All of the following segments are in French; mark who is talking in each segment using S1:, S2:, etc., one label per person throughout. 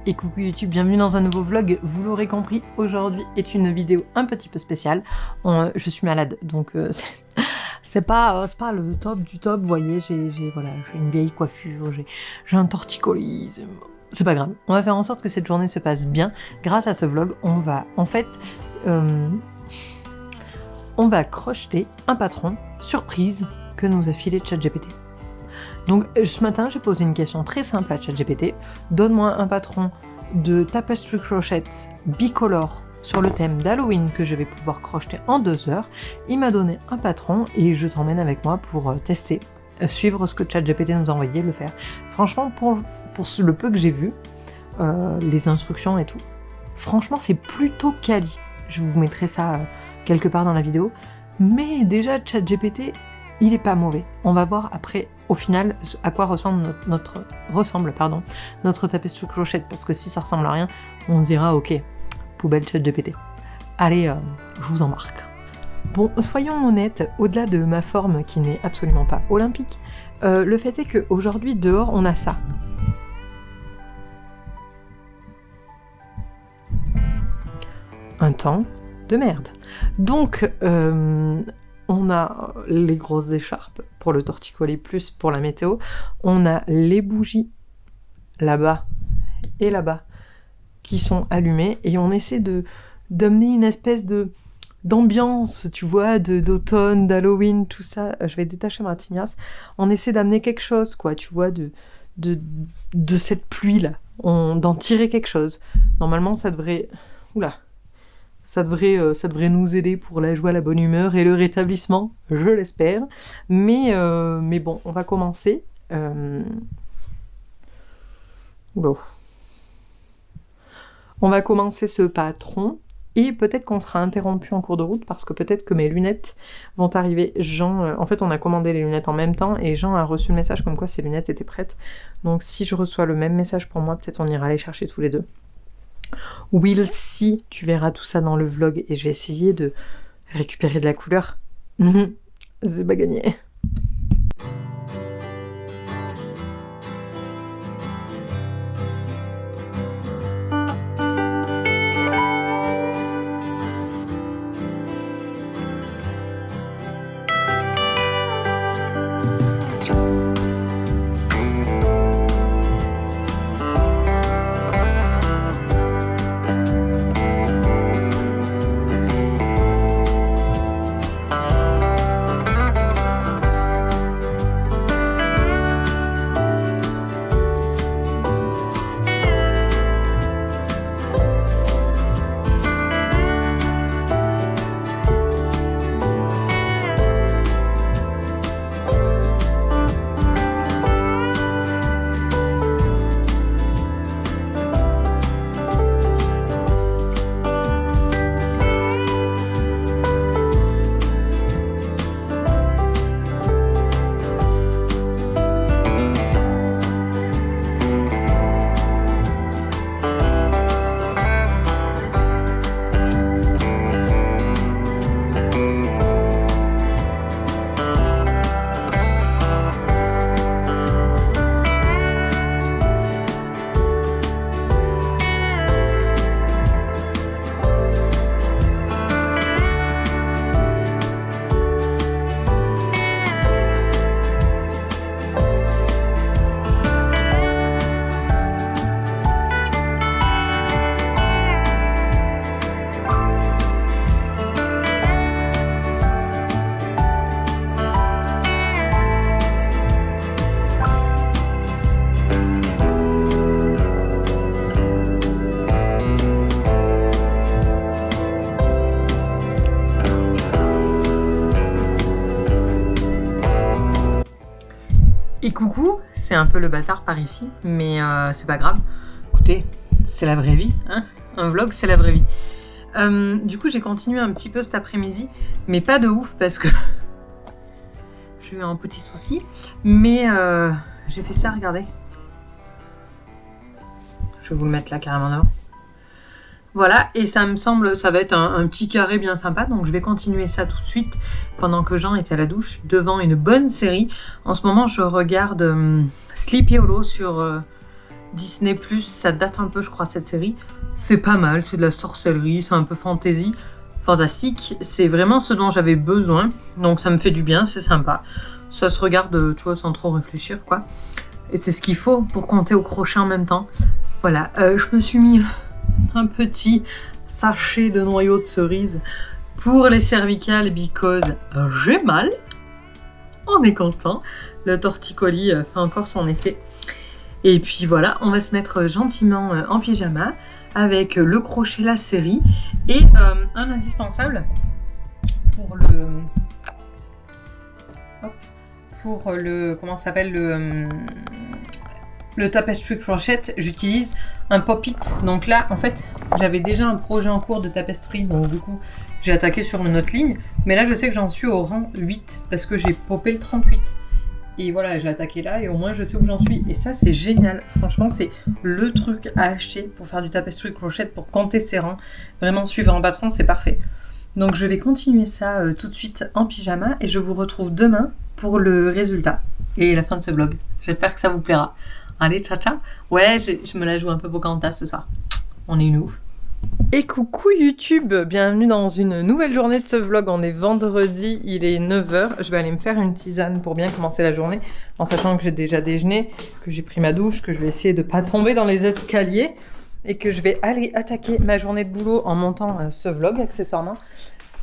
S1: Et coucou YouTube, bienvenue dans un nouveau vlog. Vous l'aurez compris, aujourd'hui est une vidéo un petit peu spéciale. Je suis malade, donc c'est pas le top du top. Vous voyez, j'ai une vieille coiffure, j'ai un torticolis. C'est pas grave. On va faire en sorte que cette journée se passe bien. Grâce à ce vlog, on va crocheter un patron surprise que nous a filé ChatGPT. Donc ce matin, j'ai posé une question très simple à ChatGPT. Donne-moi un patron de tapestry crochet bicolore sur le thème d'Halloween que je vais pouvoir crocheter en 2 heures. Il m'a donné un patron et je t'emmène avec moi pour tester, suivre ce que ChatGPT nous a envoyé, le faire. Franchement, pour le peu que j'ai vu, les instructions et tout, franchement c'est plutôt quali. Je vous mettrai ça quelque part dans la vidéo. Mais déjà ChatGPT, il est pas mauvais. On va voir après, au final, à quoi ressemble notre tapestry crochet, parce que si ça ressemble à rien, on se dira ok, poubelle ChatGPT. Allez, je vous embarque. Bon, soyons honnêtes, au-delà de ma forme qui n'est absolument pas olympique, le fait est qu'aujourd'hui, dehors, on a ça. Un temps de merde. Donc, on a les grosses écharpes pour le torticolis plus pour la météo. On a les bougies là-bas et là-bas qui sont allumées et on essaie d'amener une espèce d'ambiance, tu vois, d'automne, d'Halloween, tout ça. Je vais détacher ma tignasse. On essaie d'amener quelque chose, quoi, tu vois, de cette pluie-là. D'en tirer quelque chose. Normalement, ça devrait... Oula. Ça devrait nous aider pour la joie, la bonne humeur et le rétablissement, je l'espère. Mais bon, on va commencer. Bon. On va commencer ce patron et peut-être qu'on sera interrompu en cours de route parce que peut-être que mes lunettes vont arriver. Jean, en fait, on a commandé les lunettes en même temps et Jean a reçu le message comme quoi ses lunettes étaient prêtes. Donc si je reçois le même message pour moi, peut-être on ira les chercher tous les deux. Will see, tu verras tout ça dans le vlog et je vais essayer de récupérer de la couleur. C'est pas gagné. Et coucou, c'est un peu le bazar par ici, mais c'est pas grave. Écoutez, c'est la vraie vie, hein. Un vlog, c'est la vraie vie. Du coup, j'ai continué un petit peu cet après-midi, mais pas de ouf parce que j'ai eu un petit souci. Mais j'ai fait ça, regardez. Je vais vous le mettre là carrément devant. Voilà, et ça me semble, ça va être un petit carré bien sympa, donc je vais continuer ça tout de suite pendant que Jean est à la douche, devant une bonne série. En ce moment, je regarde Sleepy Hollow sur Disney+, ça date un peu, je crois, cette série. C'est pas mal, c'est de la sorcellerie, c'est un peu fantasy, fantastique. C'est vraiment ce dont j'avais besoin, donc ça me fait du bien, c'est sympa. Ça se regarde, tu vois, sans trop réfléchir, quoi. Et c'est ce qu'il faut pour compter au crochet en même temps. Voilà, je me suis mis un petit sachet de noyaux de cerise pour les cervicales, because j'ai mal. On est content. Le torticolis fait encore son effet. Et puis voilà, on va se mettre gentiment en pyjama avec le crochet, la série et un indispensable pour le comment ça s'appelle, le tapestry crochet. J'utilise un pop-it. Donc là, en fait, j'avais déjà un projet en cours de tapestry, donc du coup, j'ai attaqué sur une autre ligne. Mais là, je sais que j'en suis au rang 8 parce que j'ai popé le 38. Et voilà, j'ai attaqué là et au moins je sais où j'en suis. Et ça, c'est génial. Franchement, c'est le truc à acheter pour faire du tapestry crochet, pour compter ses rangs. Vraiment, suivre un patron, c'est parfait. Donc, je vais continuer ça tout de suite en pyjama et je vous retrouve demain pour le résultat et la fin de ce vlog. J'espère que ça vous plaira. Allez, ciao, ciao. Ouais, je me la joue un peu Pocahontas ce soir. On est une ouf. Et coucou YouTube, bienvenue dans une nouvelle journée de ce vlog. On est vendredi, il est 9h. Je vais aller me faire une tisane pour bien commencer la journée, en sachant que j'ai déjà déjeuné, que j'ai pris ma douche, que je vais essayer de pas tomber dans les escaliers et que je vais aller attaquer ma journée de boulot en montant ce vlog accessoirement.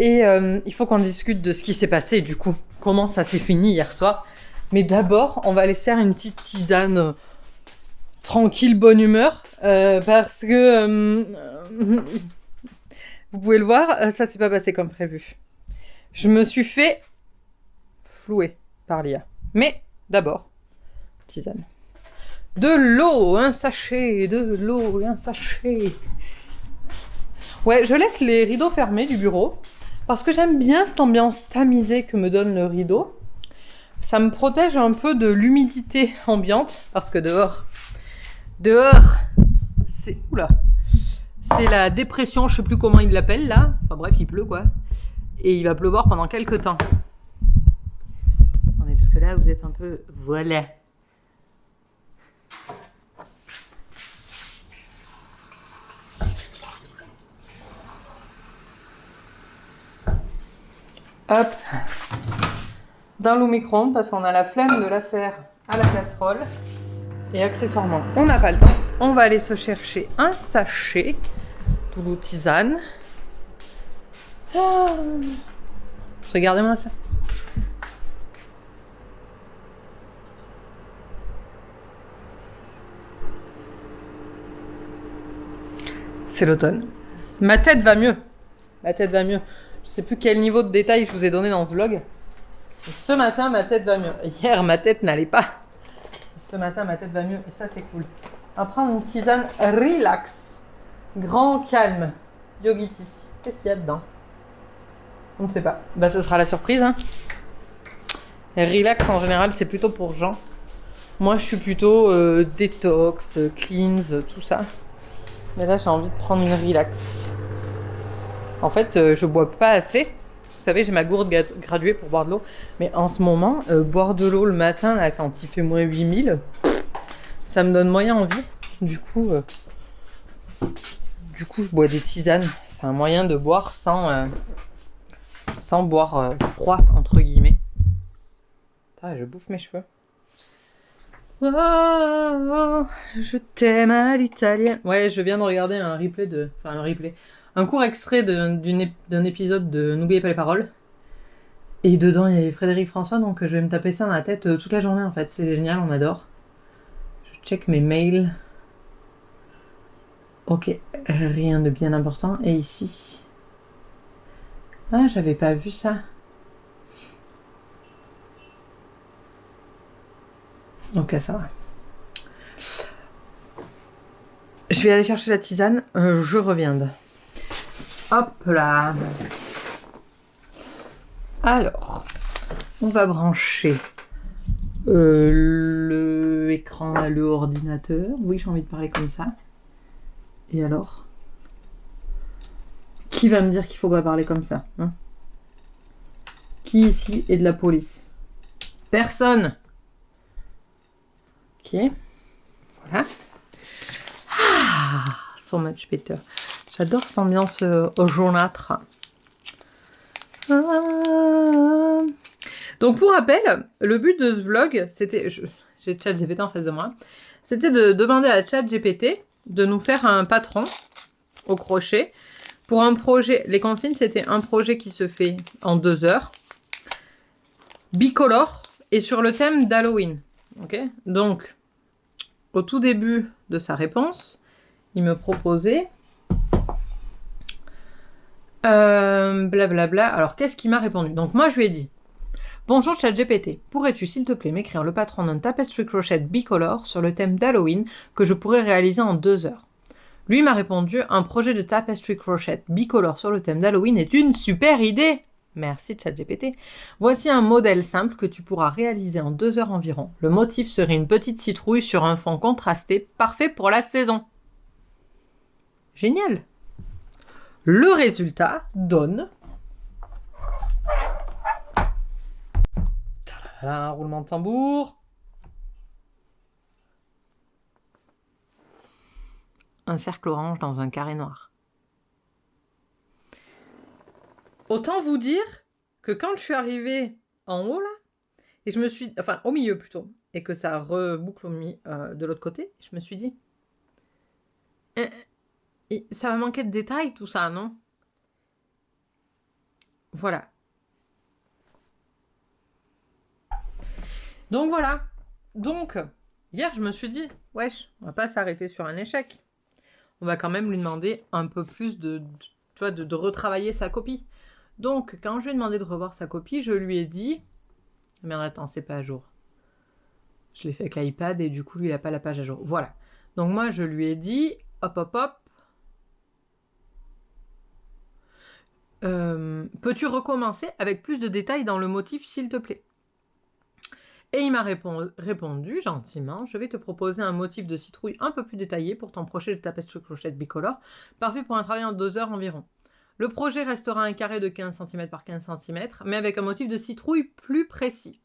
S1: Et il faut qu'on discute de ce qui s'est passé du coup, comment ça s'est fini hier soir. Mais d'abord, on va aller se faire une petite tisane tranquille, bonne humeur, parce que vous pouvez le voir, ça s'est pas passé comme prévu. Je me suis fait flouer par l'IA. Mais d'abord, tisane. De l'eau, un sachet, de l'eau et un sachet. Ouais, je laisse les rideaux fermés du bureau parce que j'aime bien cette ambiance tamisée que me donne le rideau. Ça me protège un peu de l'humidité ambiante parce que dehors, c'est oula, c'est la dépression, je sais plus comment ils l'appellent là. Enfin bref, il pleut quoi, et il va pleuvoir pendant quelques temps. Attendez, parce que là vous êtes un peu, voilà. Hop, dans l'eau micro-ondes parce qu'on a la flemme de la faire à la casserole. Et accessoirement, on n'a pas le temps. On va aller se chercher un sachet Toulouse tisane. Ah. Regardez-moi ça. C'est l'automne. Ma tête va mieux. Ma tête va mieux. Je sais plus quel niveau de détail je vous ai donné dans ce vlog. Ce matin, ma tête va mieux. Hier, ma tête n'allait pas. Ce matin, ma tête va mieux et ça, c'est cool. On va prendre une tisane relax. Grand calme. Yogiti. Qu'est-ce qu'il y a dedans? On ne sait pas. Bah, ce sera la surprise. Hein. Relax, en général, c'est plutôt pour Jean. Moi, je suis plutôt détox, cleanse, tout ça. Mais là, j'ai envie de prendre une relax. En fait, je bois pas assez. Vous savez, j'ai ma gourde graduée pour boire de l'eau. Mais en ce moment, boire de l'eau le matin, là, quand il fait moins 8000, ça me donne moyen envie. Du coup, je bois des tisanes. C'est un moyen de boire sans boire froid, entre guillemets. Ah, je bouffe mes cheveux. Oh, oh, je t'aime à l'italienne. Ouais, je viens de regarder un replay de... Enfin, un replay. Un court extrait d'un épisode de N'oubliez pas les paroles. Et dedans, il y avait Frédéric François, donc je vais me taper ça dans la tête toute la journée, en fait. C'est génial, on adore. Je check mes mails. Ok, rien de bien important. Et ici... Ah, j'avais pas vu ça. Ok, ça va. Je vais aller chercher la tisane. Je reviens. Hop là. Alors, on va brancher l'écran à l'ordinateur. Oui, j'ai envie de parler comme ça. Et alors? Qui va me dire qu'il faut pas parler comme ça, hein? Qui ici est de la police? Personne. Ok. Voilà. so much better. J'adore cette ambiance jaunâtre. Donc pour rappel, le but de ce vlog, c'était, j'ai ChatGPT en face de moi, c'était de demander à ChatGPT de nous faire un patron au crochet pour un projet. Les consignes, c'était un projet qui se fait en 2 heures, bicolore et sur le thème d'Halloween. Ok, donc au tout début de sa réponse, il me proposait blablabla. Alors qu'est-ce qu'il m'a répondu? Donc moi je lui ai dit: bonjour ChatGPT, pourrais-tu s'il te plaît m'écrire le patron d'un tapestry crochet bicolore sur le thème d'Halloween que je pourrais réaliser en 2 heures? Lui m'a répondu: un projet de tapestry crochet bicolore sur le thème d'Halloween est une super idée. Merci ChatGPT. Voici un modèle simple que tu pourras réaliser en 2 heures environ. Le motif serait une petite citrouille sur un fond contrasté, parfait pour la saison. Génial. Le résultat donne... Un roulement de tambour. Un cercle orange dans un carré noir. Autant vous dire que quand je suis arrivée en haut là, et je me suis... Enfin, au milieu plutôt, et que ça reboucle de l'autre côté, je me suis dit... ça va manquer de détails tout ça, non? Voilà. Donc voilà. Donc, hier je me suis dit, wesh, on va pas s'arrêter sur un échec. On va quand même lui demander un peu plus de retravailler sa copie. Donc, quand je lui ai demandé de revoir sa copie, je lui ai dit... Merde, attends, c'est pas à jour. Je l'ai fait avec l'iPad et du coup, lui, il n'a pas la page à jour. Voilà. Donc moi, je lui ai dit, hop, hop, hop. Peux-tu recommencer avec plus de détails dans le motif, s'il te plaît? Et il m'a répondu gentiment: je vais te proposer un motif de citrouille un peu plus détaillé pour ton projet de tapestry crochet bicolore, parfait pour un travail en 2 heures environ. Le projet restera un carré de 15 cm par 15 cm, mais avec un motif de citrouille plus précis.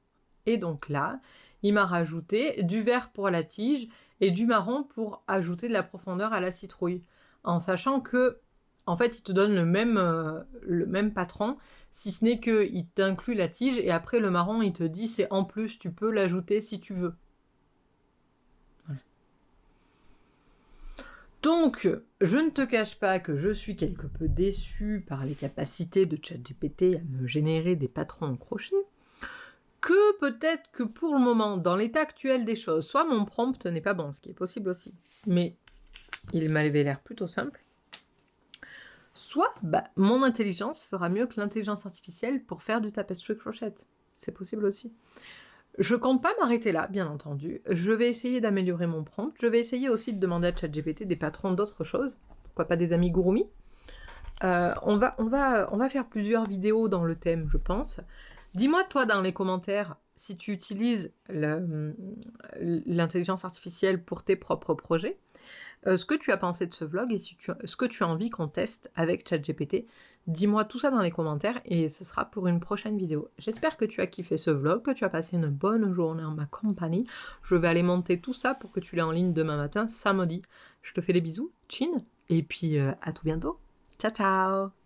S1: Et donc là, il m'a rajouté du vert pour la tige et du marron pour ajouter de la profondeur à la citrouille. En sachant que, en fait, il te donne le même patron, si ce n'est qu'il t'inclut la tige et après le marron, il te dit c'est en plus, tu peux l'ajouter si tu veux. Voilà. Donc, je ne te cache pas que je suis quelque peu déçue par les capacités de ChatGPT à me générer des patrons en crochet. Que peut-être que pour le moment, dans l'état actuel des choses, soit mon prompt n'est pas bon, ce qui est possible aussi, mais il m'avait l'air plutôt simple, soit mon intelligence fera mieux que l'intelligence artificielle pour faire du tapestry crochet. C'est possible aussi. Je compte pas m'arrêter là, bien entendu. Je vais essayer d'améliorer mon prompt. Je vais essayer aussi de demander à ChatGPT des patrons d'autres choses. Pourquoi pas des amigurumi. On va faire plusieurs vidéos dans le thème, je pense. Dis-moi, toi, dans les commentaires, si tu utilises l'intelligence artificielle pour tes propres projets, ce que tu as pensé de ce vlog et ce que tu as envie qu'on teste avec ChatGPT. Dis-moi tout ça dans les commentaires et ce sera pour une prochaine vidéo. J'espère que tu as kiffé ce vlog, que tu as passé une bonne journée en ma compagnie. Je vais aller monter tout ça pour que tu l'aies en ligne demain matin, samedi. Je te fais des bisous, chin, et puis à tout bientôt. Ciao, ciao!